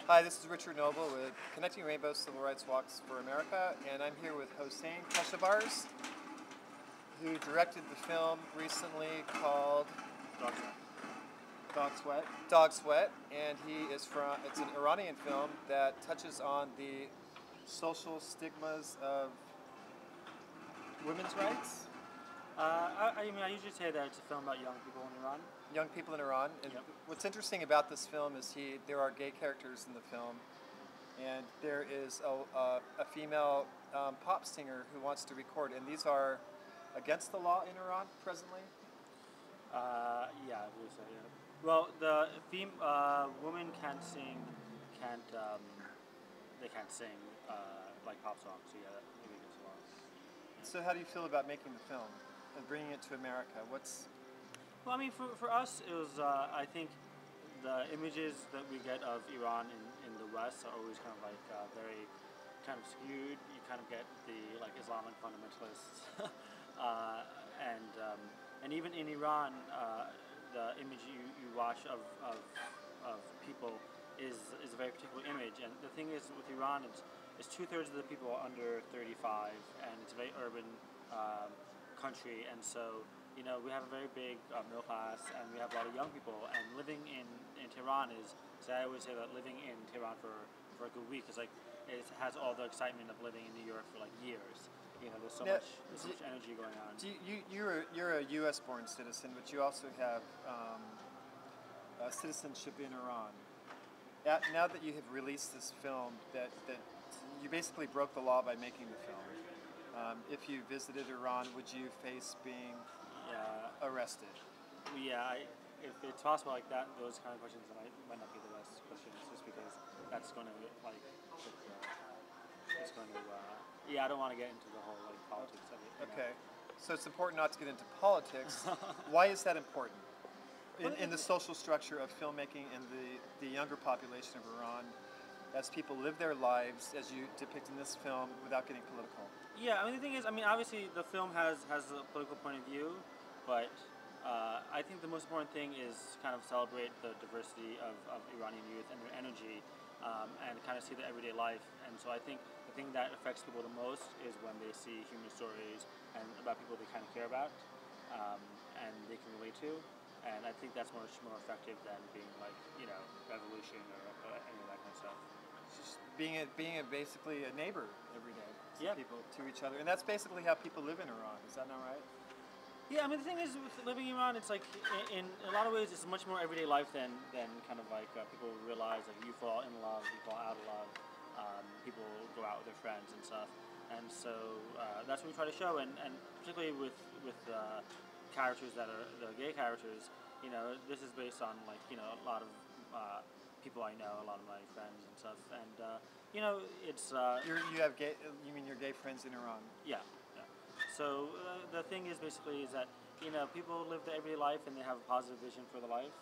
Hi, this is Richard Noble with Connecting Rainbow Civil Rights Walks for America, and I'm here with Hossein Keshavarz, who directed the film recently called Dog Sweat. Dog Sweat. Dog Sweat, and it's an Iranian film that touches on the social stigmas of women's rights, I usually say that it's a film about young people in Iran. young people in Iran. And Yep. what's interesting about this film is there are gay characters in the film, and there is a female pop singer who wants to record, and these are against the law in Iran presently. Yeah, I believe so. Yeah. Well, women can't sing, can't they can't sing like pop songs. So yeah, that maybe against the law. So how do you feel about making the film and bringing it to America? Well, I mean, for us, it was I think the images that we get of Iran in the West are always kind of like very kind of skewed. You kind of get the like Islamic fundamentalists, uh, and and even in Iran, the image you watch of people is a very particular image. And the thing is with Iran, it's 2/3 of the people are under 35, and it's a very urban country, and so we have a very big middle class, and we have a lot of young people. And living in Tehran is, so I always say that living in Tehran for a good week is like it has all the excitement of living in New York for like years. There's so Now, much energy going on. You're a U.S. born citizen, but you also have citizenship in Iran. Now that you have released this film, that you basically broke the law by making the film. If you visited Iran, would you face being Yeah, arrested? if it's possible like that, those kind of questions might not be the best questions, just because that's going to like it's going to I don't want to get into the whole like politics of it. Okay, so it's important not to get into politics. Why is that important? In the social structure of filmmaking in the younger population of Iran, as people live their lives, as you depict in this film, without getting political. Yeah, I mean the thing is, I mean obviously the film has a political point of view, but I think the most important thing is kind of celebrate the diversity of Iranian youth and their energy, and kind of see the everyday life. And so I think the thing that affects people the most is when they see human stories and about people they kind of care about, and they can relate to. And I think that's much more effective than being like revolution or any of that kind of stuff. Just basically a neighbor every day to Yeah. people, to each other, and that's basically how people live in Iran. Is that not right? Yeah, I mean the thing is with living in Iran, it's like in a lot of ways it's much more everyday life than kind of like people realize. Like you fall in love, you fall out of love, people go out with their friends and stuff, and so that's what we try to show. And particularly with characters that are the gay characters, this is based on like a lot of people I know, a lot of my friends and stuff, and it's You have gay. You mean your gay friends in Iran? yeah, yeah. So the thing is basically is that people live their everyday life and they have a positive vision for the life,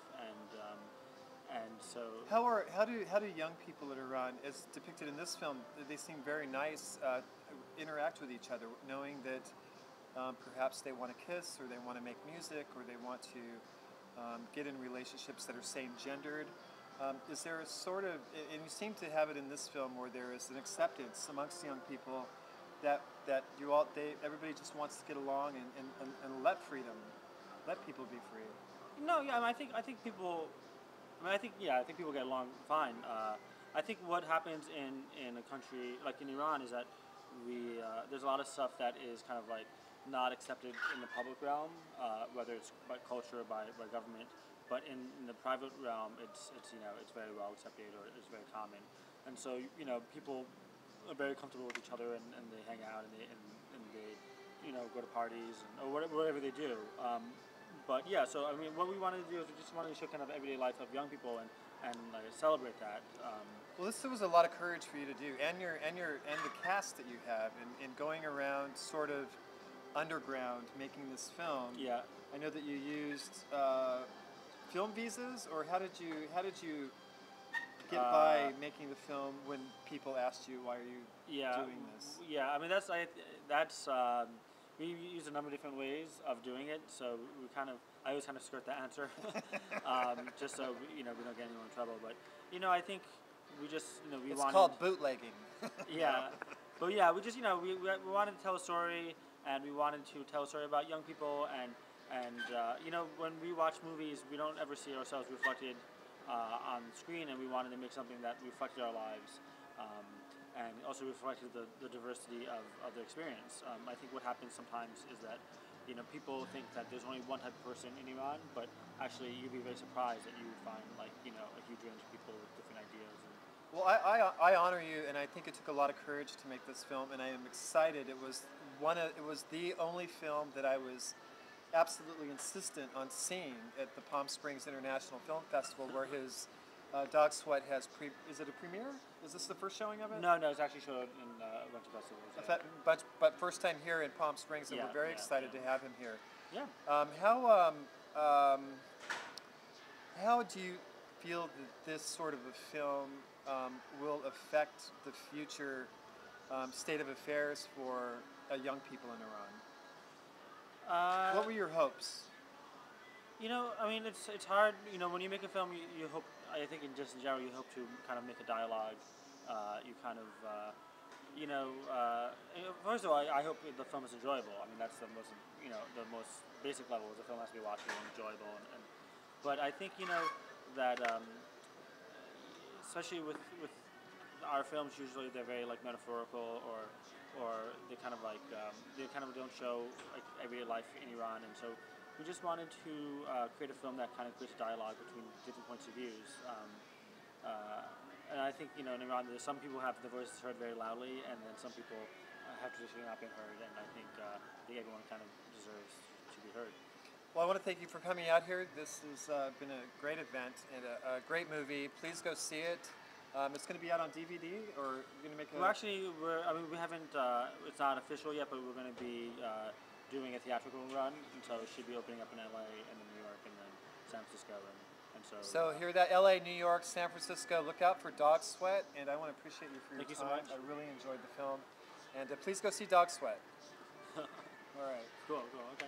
and so How do young people in Iran, as depicted in this film, they seem very nice, interact with each other, knowing that perhaps they want to kiss, or they want to make music, or they want to get in relationships that are same-gendered. Is there a sort of, and you seem to have it in this film, where there is an acceptance amongst young people that everybody just wants to get along and let people be free. no, yeah, I mean, I think people. I mean, I think people get along fine. I think what happens in a country like in Iran is that there's a lot of stuff that is kind of like not accepted in the public realm, whether it's by culture, by government, but in the private realm, it's very well accepted, or it's very common, and so people are very comfortable with each other, and they hang out, and they go to parties or whatever they do. But yeah, so I mean, what we wanted to do is we just wanted to show kind of everyday life of young people and like celebrate that. Well, this was a lot of courage for you to do, and the cast that you have, in going around sort of underground making this film. Yeah. I know that you used film visas, or how did you get by making the film when people asked you, why are you doing this? Yeah, I mean that's we use a number of different ways of doing it. So I always kind of skirt the answer, just so we don't get anyone in trouble. But I think we just we It's wanted. called bootlegging. Yeah, but yeah, we just we wanted to tell a story, and we wanted to tell a story about young people, and when we watch movies, we don't ever see ourselves reflected on screen, and we wanted to make something that reflected our lives, and also reflected the diversity of the experience. I think what happens sometimes is that people think that there's only one type of person in Iran, but actually you'd be very surprised that you would find a huge range of people with different ideas. Well, I honor you, and I think it took a lot of courage to make this film, and I am excited. It was the only film that I was absolutely insistent on seeing at the Palm Springs International Film Festival, where his Dog Sweat has is it a premiere? Is this the first showing of it? No, it's actually showed in a bunch of festivals. Yeah. But first time here in Palm Springs, and we're very excited to have him here. Yeah. How do you feel that this sort of a film will affect the future state of affairs for young people in Iran? What were your hopes? It's hard. When you make a film, you hope. I think in general, you hope to kind of make a dialogue. You kind of, first of all, I hope the film is enjoyable. I mean, that's the most basic level. Is the film has to be watchable and enjoyable. But I think that especially with our films, usually they're very metaphorical or they kind of they kind of don't show everyday life in Iran, and so we just wanted to create a film that kind of creates a dialogue between different points of views. And I think in Iran, some people have their voices heard very loudly, and then some people have traditionally not been heard. And I think everyone kind of deserves to be heard. Well, I want to thank you for coming out here. This has been a great event and a great movie. Please go see it. It's going to be out on DVD, or you're going to make a... Well, actually, we haven't, it's not official yet, but we're going to be doing a theatrical run, and so it should be opening up in LA and in New York and then San Francisco. And so... So hear that, LA, New York, San Francisco. Look out for Dog Sweat, and I want to appreciate you for your time. Thank you so much. I really enjoyed the film. And please go see Dog Sweat. All right. Cool, okay.